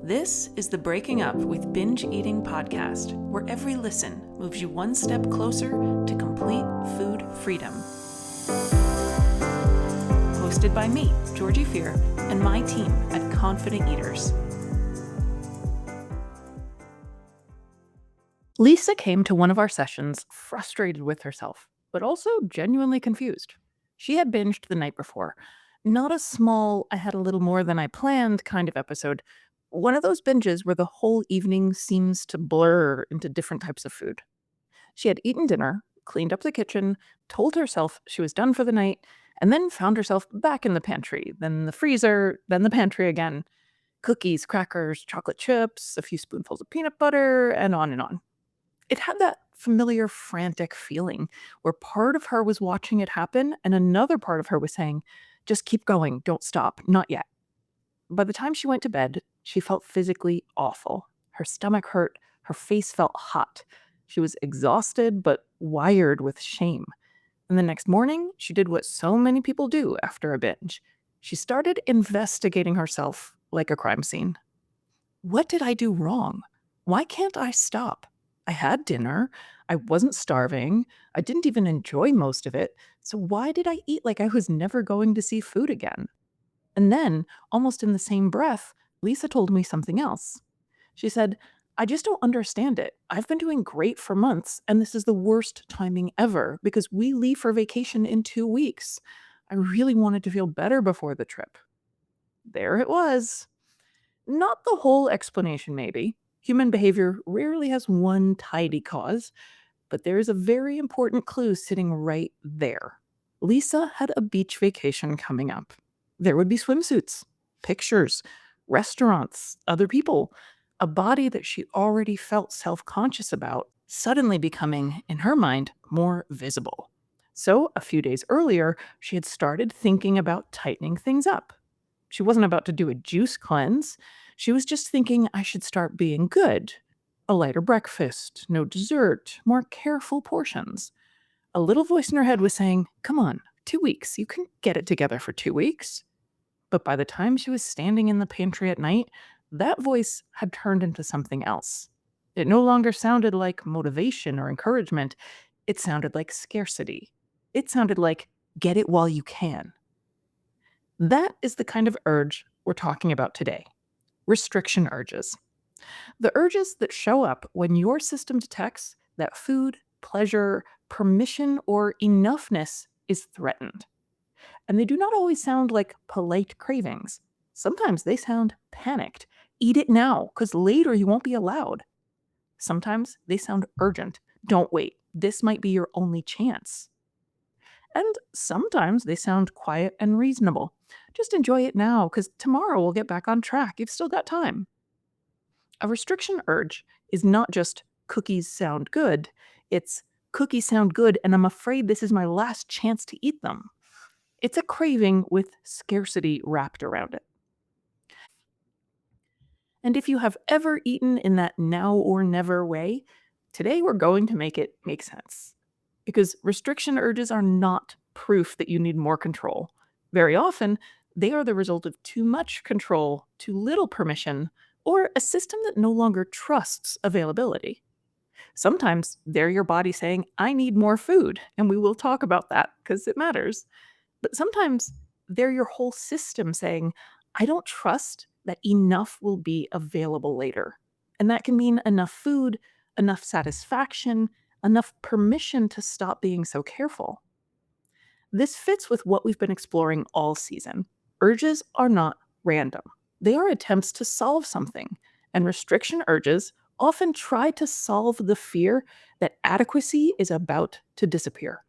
This is the Breaking Up with Binge Eating podcast, where every listen moves you one step closer to complete food freedom. Hosted by me, Georgie Fear, and my team at Confident Eaters. Lisa came to one of our sessions frustrated with herself, but also genuinely confused. She had binged the night before. Not a small, I had a little more than I planned kind of episode. One of those binges where the whole evening seems to blur into different types of food. She had eaten dinner, cleaned up the kitchen, told herself she was done for the night, and then found herself back in the pantry, then the freezer, then the pantry again. Cookies, crackers, chocolate chips, a few spoonfuls of peanut butter, and on and on. It had that familiar frantic feeling where part of her was watching it happen and another part of her was saying, just keep going, don't stop, not yet. By the time she went to bed, she felt physically awful. Her stomach hurt, her face felt hot. She was exhausted but wired with shame. And the next morning, she did what so many people do after a binge. She started investigating herself like a crime scene. What did I do wrong? Why can't I stop? I had dinner. I wasn't starving. I didn't even enjoy most of it. So why did I eat like I was never going to see food again? And then, almost in the same breath, Lisa told me something else. She said, I just don't understand it. I've been doing great for months, and this is the worst timing ever because we leave for vacation in 2 weeks. I really wanted to feel better before the trip. There it was. Not the whole explanation, maybe. Human behavior rarely has one tidy cause, but there is a very important clue sitting right there. Lisa had a beach vacation coming up. There would be swimsuits, pictures, restaurants, other people, a body that she already felt self-conscious about, suddenly becoming, in her mind, more visible. So, a few days earlier, she had started thinking about tightening things up. She wasn't about to do a juice cleanse. She was just thinking I should start being good. A lighter breakfast, no dessert, more careful portions. A little voice in her head was saying, come on, 2 weeks, you can get it together for 2 weeks. But by the time she was standing in the pantry at night, that voice had turned into something else. It no longer sounded like motivation or encouragement. It sounded like scarcity. It sounded like, get it while you can. That is the kind of urge we're talking about today. Restriction urges. The urges that show up when your system detects that food, pleasure, permission, or enoughness is threatened. And they do not always sound like polite cravings. Sometimes they sound panicked. Eat it now, because later you won't be allowed. Sometimes they sound urgent. Don't wait. This might be your only chance. And sometimes they sound quiet and reasonable. Just enjoy it now, because tomorrow we'll get back on track. You've still got time. A restriction urge is not just cookies sound good, it's cookies sound good and I'm afraid this is my last chance to eat them. It's a craving with scarcity wrapped around it. And if you have ever eaten in that now or never way, today we're going to make it make sense. Because restriction urges are not proof that you need more control. Very often, they are the result of too much control, too little permission, or a system that no longer trusts availability. Sometimes they're your body saying, I need more food, and we will talk about that because it matters. But sometimes they're your whole system saying, I don't trust that enough will be available later. And that can mean enough food, enough satisfaction, enough permission to stop being so careful. This fits with what we've been exploring all season. Urges are not random. They are attempts to solve something, and restriction urges often try to solve the fear that adequacy is about to disappear.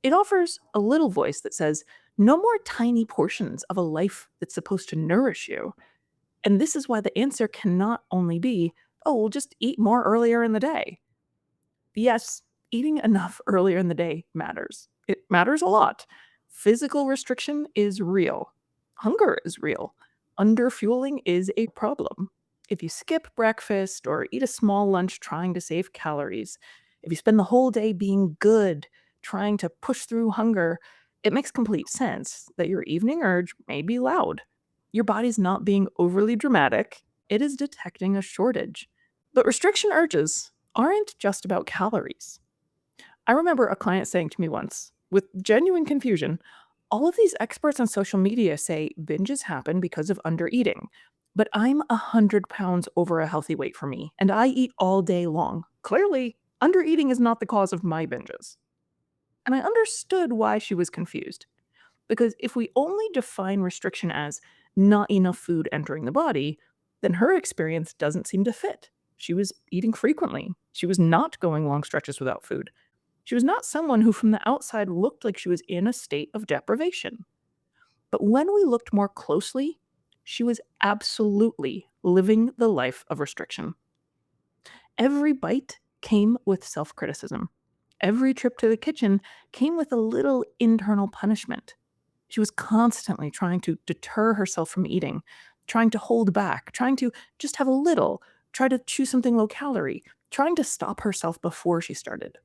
It offers a little voice that says, no more tiny portions of a life that's supposed to nourish you. And this is why the answer cannot only be, oh, we'll just eat more earlier in the day. Yes, eating enough earlier in the day matters. It matters a lot. Physical restriction is real. Hunger is real. Underfueling is a problem. If you skip breakfast or eat a small lunch trying to save calories, if you spend the whole day being good, trying to push through hunger, it makes complete sense that your evening urge may be loud. Your body's not being overly dramatic. it is detecting a shortage. But restriction urges aren't just about calories. I remember a client saying to me once, with genuine confusion, all of these experts on social media say binges happen because of undereating. But I'm 100 pounds over a healthy weight for me, and I eat all day long. Clearly, undereating is not the cause of my binges. And I understood why she was confused. Because if we only define restriction as not enough food entering the body, then her experience doesn't seem to fit. She was eating frequently. She was not going long stretches without food. She was not someone who from the outside looked like she was in a state of deprivation. But when we looked more closely, she was absolutely living the life of restriction. Every bite came with self criticism. Every trip to the kitchen came with a little internal punishment. She was constantly trying to deter herself from eating, trying to hold back, trying to just have a little, try to choose something low calorie, trying to stop herself before she started.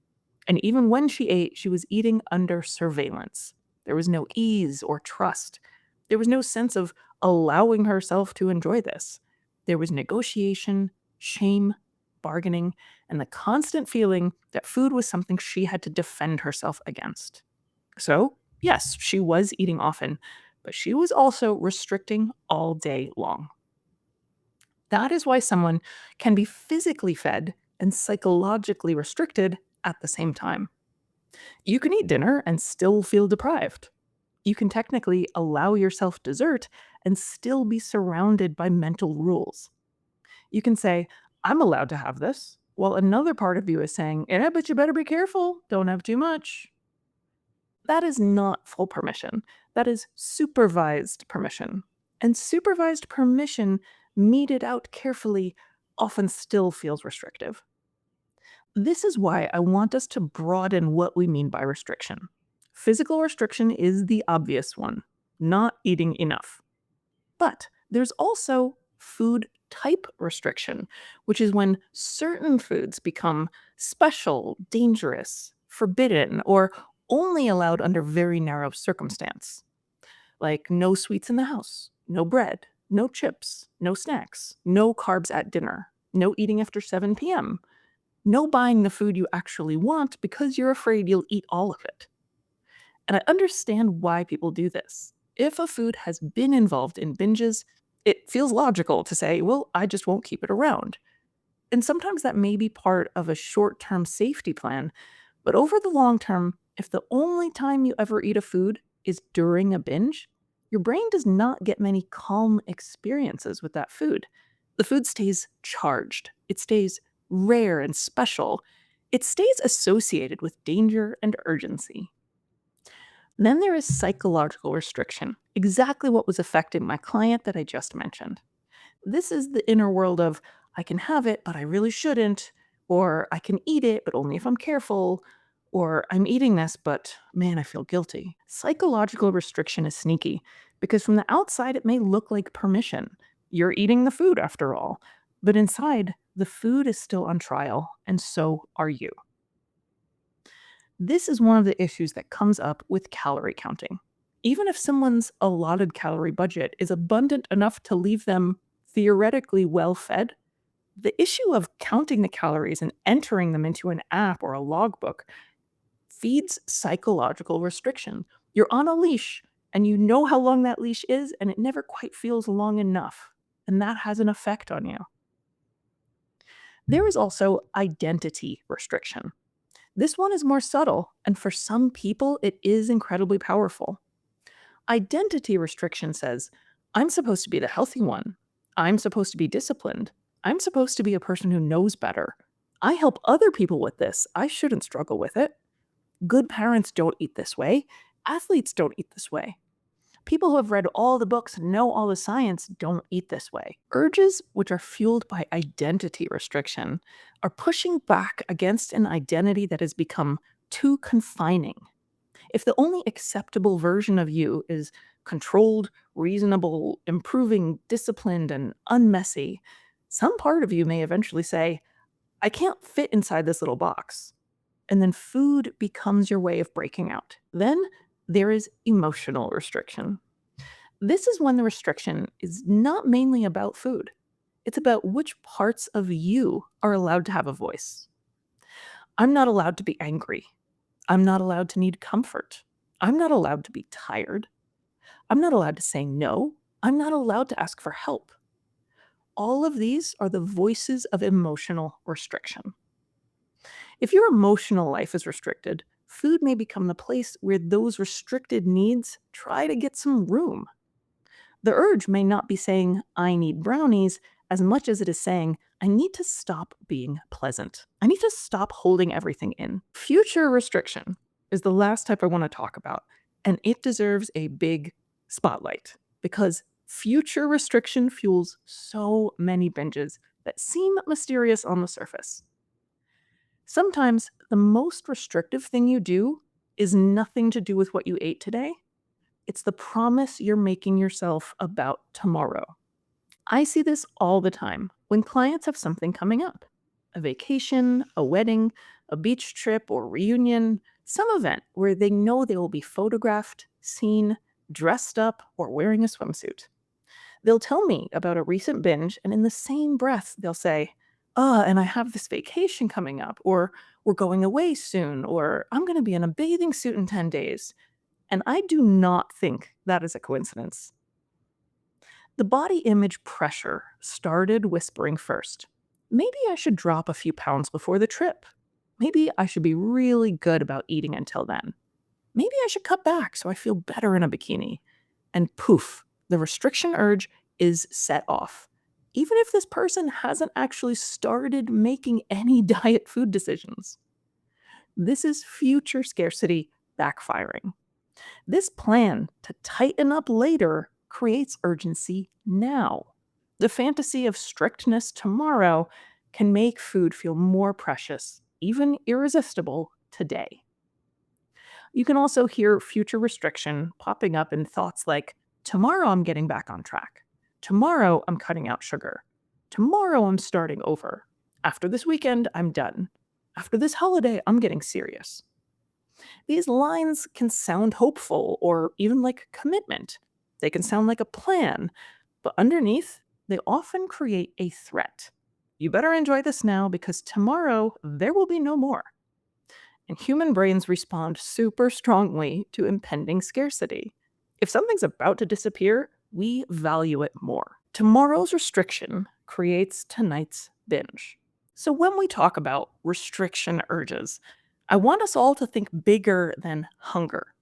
And even when she ate, she was eating under surveillance. There was no ease or trust. There was no sense of allowing herself to enjoy this. There was negotiation, shame, bargaining, and the constant feeling that food was something she had to defend herself against. So, yes, she was eating often, but she was also restricting all day long. That is why someone can be physically fed and psychologically restricted at the same time. You can eat dinner and still feel deprived. You can technically allow yourself dessert and still be surrounded by mental rules. You can say, I'm allowed to have this, while another part of you is saying, yeah, but you better be careful, don't have too much. That is not full permission. That is supervised permission. And supervised permission, meted out carefully, often still feels restrictive. This is why I want us to broaden what we mean by restriction. Physical restriction is the obvious one, not eating enough. But there's also food type restriction, which is when certain foods become special, dangerous, forbidden, or only allowed under very narrow circumstance. Like no sweets in the house, no bread, no chips, no snacks, no carbs at dinner, no eating after 7 p.m., no buying the food you actually want because you're afraid you'll eat all of it. And I understand why people do this. If a food has been involved in binges, it feels logical to say, well, I just won't keep it around. And sometimes that may be part of a short term safety plan, but over the long term, if the only time you ever eat a food is during a binge, your brain does not get many calm experiences with that food. The food stays charged, it stays rare and special, it stays associated with danger and urgency. Then there is psychological restriction, exactly what was affecting my client that I just mentioned. This is the inner world of, I can have it, but I really shouldn't, or I can eat it, but only if I'm careful, or I'm eating this, but man, I feel guilty. Psychological restriction is sneaky because from the outside, it may look like permission. You're eating the food after all, but inside, the food is still on trial, and so are you. This is one of the issues that comes up with calorie counting. Even if someone's allotted calorie budget is abundant enough to leave them theoretically well fed, the issue of counting the calories and entering them into an app or a logbook feeds psychological restriction. You're on a leash and you know how long that leash is, and it never quite feels long enough. And that has an effect on you. There is also identity restriction. This one is more subtle, and for some people, it is incredibly powerful. Identity restriction says, I'm supposed to be the healthy one. I'm supposed to be disciplined. I'm supposed to be a person who knows better. I help other people with this. I shouldn't struggle with it. Good parents don't eat this way. Athletes don't eat this way. People who have read all the books and know all the science don't eat this way. Urges, which are fueled by identity restriction, are pushing back against an identity that has become too confining. If the only acceptable version of you is controlled, reasonable, improving, disciplined, and unmessy, some part of you may eventually say, I can't fit inside this little box. And then food becomes your way of breaking out. Then there is emotional restriction. This is when the restriction is not mainly about food. It's about which parts of you are allowed to have a voice. I'm not allowed to be angry. I'm not allowed to need comfort. I'm not allowed to be tired. I'm not allowed to say no. I'm not allowed to ask for help. All of these are the voices of emotional restriction. If your emotional life is restricted, food may become the place where those restricted needs try to get some room. The urge may not be saying, I need brownies, as much as it is saying, I need to stop being pleasant. I need to stop holding everything in. Future restriction is the last type I want to talk about, and it deserves a big spotlight because future restriction fuels so many binges that seem mysterious on the surface. Sometimes the most restrictive thing you do is nothing to do with what you ate today. It's the promise you're making yourself about tomorrow. I see this all the time when clients have something coming up: a vacation, a wedding, a beach trip or reunion, some event where they know they will be photographed, seen, dressed up, or wearing a swimsuit. They'll tell me about a recent binge, and in the same breath, they'll say, and I have this vacation coming up, or we're going away soon, or I'm going to be in a bathing suit in 10 days. And I do not think that is a coincidence. The body image pressure started whispering first. Maybe I should drop a few pounds before the trip. Maybe I should be really good about eating until then. Maybe I should cut back so I feel better in a bikini. And poof, the restriction urge is set off. Even if this person hasn't actually started making any diet food decisions. This is future scarcity backfiring. This plan to tighten up later creates urgency now. The fantasy of strictness tomorrow can make food feel more precious, even irresistible, today. You can also hear future restriction popping up in thoughts like, tomorrow I'm getting back on track. Tomorrow I'm cutting out sugar. Tomorrow I'm starting over. After this weekend, I'm done. After this holiday, I'm getting serious. These lines can sound hopeful or even like commitment. They can sound like a plan, but underneath, they often create a threat. You better enjoy this now because tomorrow there will be no more. And human brains respond super strongly to impending scarcity. If something's about to disappear, we value it more. Tomorrow's restriction creates tonight's binge. So when we talk about restriction urges, I want us all to think bigger than hunger.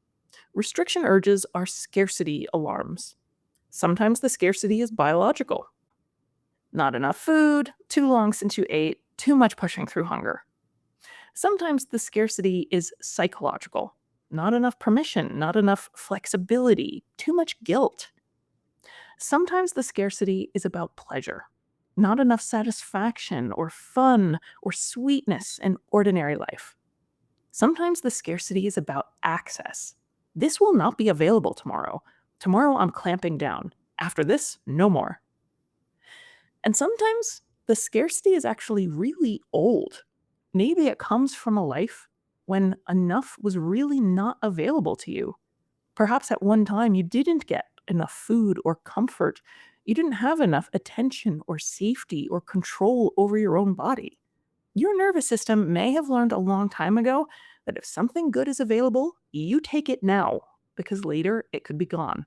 Restriction urges are scarcity alarms. Sometimes the scarcity is biological. Not enough food, too long since you ate, too much pushing through hunger. Sometimes the scarcity is psychological. Not enough permission, not enough flexibility, too much guilt. Sometimes the scarcity is about pleasure. Not enough satisfaction or fun or sweetness in ordinary life. Sometimes the scarcity is about access. This will not be available tomorrow. Tomorrow I'm clamping down. After this, no more. And sometimes the scarcity is actually really old. Maybe it comes from a life when enough was really not available to you. Perhaps at one time you didn't get enough food or comfort. You didn't have enough attention or safety or control over your own body. Your nervous system may have learned a long time ago that if something good is available, you take it now, because later it could be gone.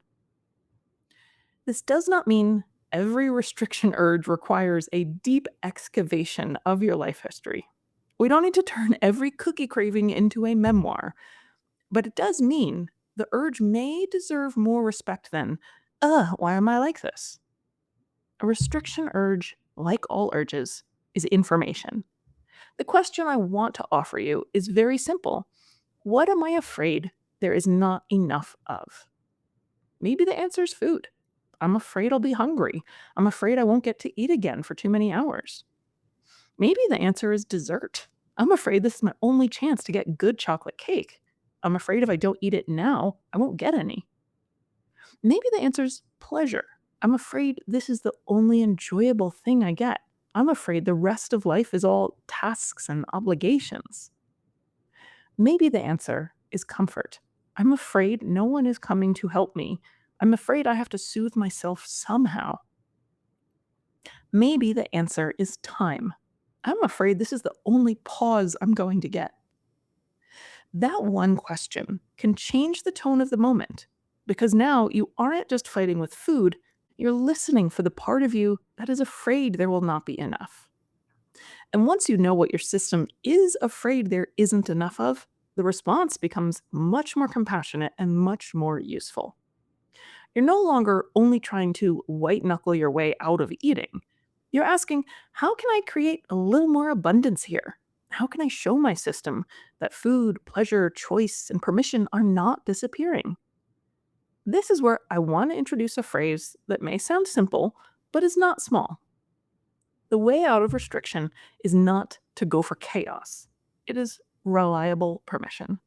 This does not mean every restriction urge requires a deep excavation of your life history. We don't need to turn every cookie craving into a memoir, but it does mean the urge may deserve more respect than, why am I like this? A restriction urge, like all urges, is information. The question I want to offer you is very simple. What am I afraid there is not enough of? Maybe the answer is food. I'm afraid I'll be hungry. I'm afraid I won't get to eat again for too many hours. Maybe the answer is dessert. I'm afraid this is my only chance to get good chocolate cake. I'm afraid if I don't eat it now, I won't get any. Maybe the answer is pleasure. I'm afraid this is the only enjoyable thing I get. I'm afraid the rest of life is all tasks and obligations. Maybe the answer is comfort. I'm afraid no one is coming to help me. I'm afraid I have to soothe myself somehow. Maybe the answer is time. I'm afraid this is the only pause I'm going to get. That one question can change the tone of the moment because now you aren't just fighting with food, you're listening for the part of you that is afraid there will not be enough. And once you know what your system is afraid there isn't enough of, the response becomes much more compassionate and much more useful. You're no longer only trying to white knuckle your way out of eating. You're asking, how can I create a little more abundance here? How can I show my system that food, pleasure, choice, and permission are not disappearing? This is where I want to introduce a phrase that may sound simple, but is not small. The way out of restriction is not to go for chaos, it is reliable permission.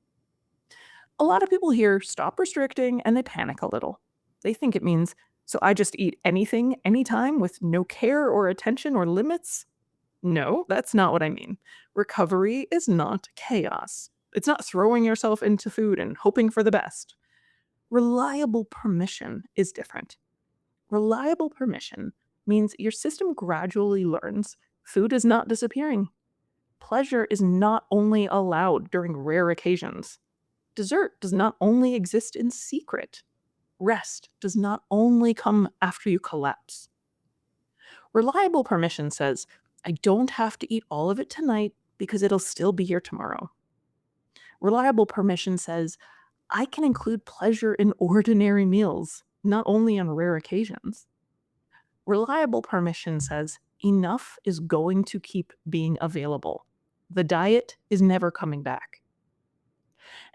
A lot of people hear stop restricting and they panic a little. They think it means, so I just eat anything, anytime with no care or attention or limits? No, that's not what I mean. Recovery is not chaos. It's not throwing yourself into food and hoping for the best. Reliable permission is different. Reliable permission means your system gradually learns food is not disappearing. Pleasure is not only allowed during rare occasions. Dessert does not only exist in secret. Rest does not only come after you collapse. Reliable permission says, I don't have to eat all of it tonight because it'll still be here tomorrow. Reliable permission says, I can include pleasure in ordinary meals, not only on rare occasions. Reliable permission says, enough is going to keep being available. The diet is never coming back.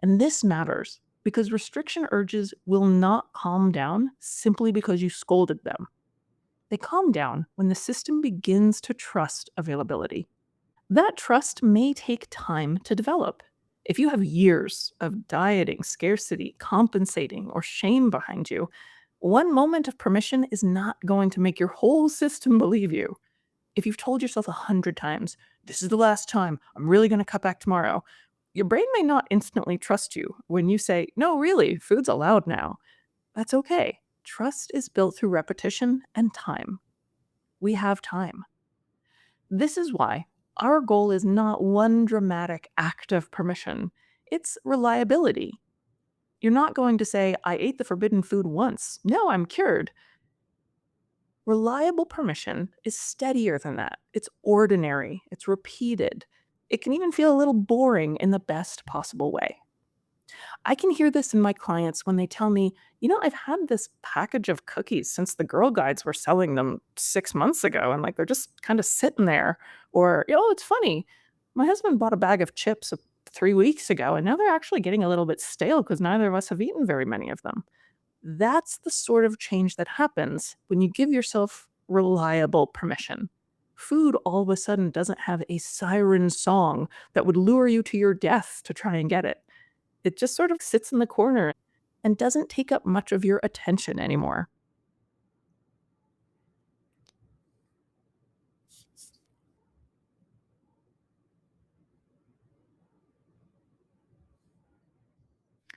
And this matters because restriction urges will not calm down simply because you scolded them. They calm down when the system begins to trust availability. That trust may take time to develop. If you have years of dieting, scarcity, compensating, or shame behind you, one moment of permission is not going to make your whole system believe you. If you've told yourself 100 times, this is the last time, I'm really going to cut back tomorrow, your brain may not instantly trust you when you say, no, really, food's allowed now. That's okay. Trust is built through repetition and time. We have time. This is why our goal is not one dramatic act of permission, it's reliability. You're not going to say, I ate the forbidden food once. No, I'm cured. Reliable permission is steadier than that. It's ordinary, it's repeated. It can even feel a little boring in the best possible way. I can hear this in my clients when they tell me, I've had this package of cookies since the Girl Guides were selling them 6 months ago, and like they're just kind of sitting there. Or, it's funny. My husband bought a bag of chips 3 weeks ago, and now they're actually getting a little bit stale because neither of us have eaten very many of them. That's the sort of change that happens when you give yourself reliable permission. Food all of a sudden doesn't have a siren song that would lure you to your death to try and get it. It just sort of sits in the corner and doesn't take up much of your attention anymore.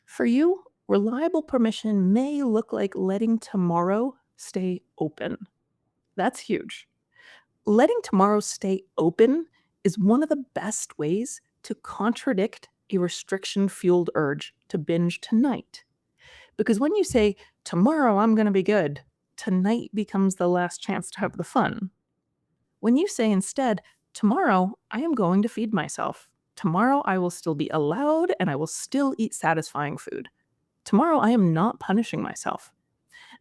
For you, reliable permission may look like letting tomorrow stay open. That's huge. Letting tomorrow stay open is one of the best ways to contradict a restriction fueled urge to binge tonight. Because when you say, tomorrow I'm going to be good, tonight becomes the last chance to have the fun. When you say instead, tomorrow I am going to feed myself. Tomorrow I will still be allowed and I will still eat satisfying food. Tomorrow I am not punishing myself.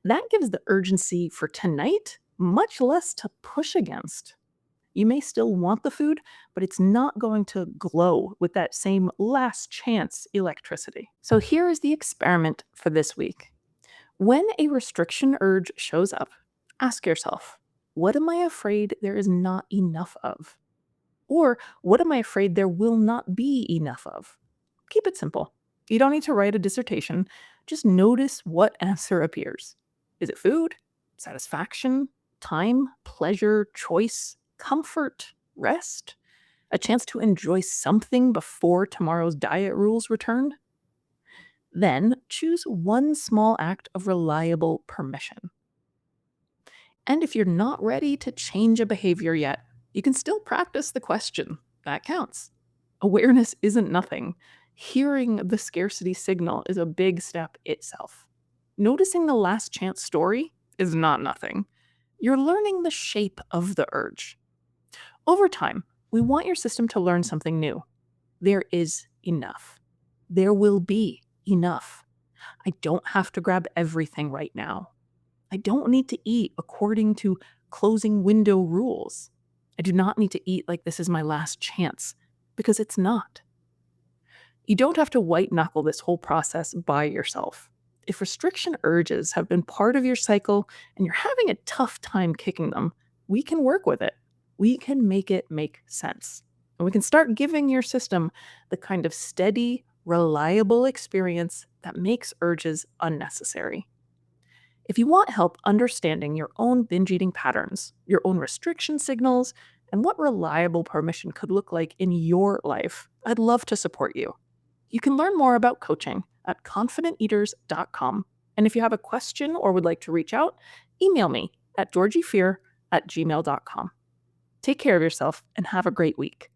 That gives the urgency for tonight much less to push against. You may still want the food, but it's not going to glow with that same last chance electricity. So here is the experiment for this week. When a restriction urge shows up, ask yourself, what am I afraid there is not enough of? Or what am I afraid there will not be enough of? Keep it simple. You don't need to write a dissertation. Just notice what answer appears. Is it food, satisfaction, time, pleasure, choice, comfort, rest? A chance to enjoy something before tomorrow's diet rules return? Then choose one small act of reliable permission. And if you're not ready to change a behavior yet, you can still practice the question. That counts. Awareness isn't nothing. Hearing the scarcity signal is a big step itself. Noticing the last chance story is not nothing. You're learning the shape of the urge. Over time, we want your system to learn something new. There is enough. There will be enough. I don't have to grab everything right now. I don't need to eat according to closing window rules. I do not need to eat like this is my last chance, because it's not. You don't have to white knuckle this whole process by yourself. If restriction urges have been part of your cycle and you're having a tough time kicking them, we can work with it. We can make it make sense. And we can start giving your system the kind of steady, reliable experience that makes urges unnecessary. If you want help understanding your own binge eating patterns, your own restriction signals, and what reliable permission could look like in your life, I'd love to support you. You can learn more about coaching at confidenteaters.com. And if you have a question or would like to reach out, email me at georgiefear@gmail.com. Take care of yourself and have a great week.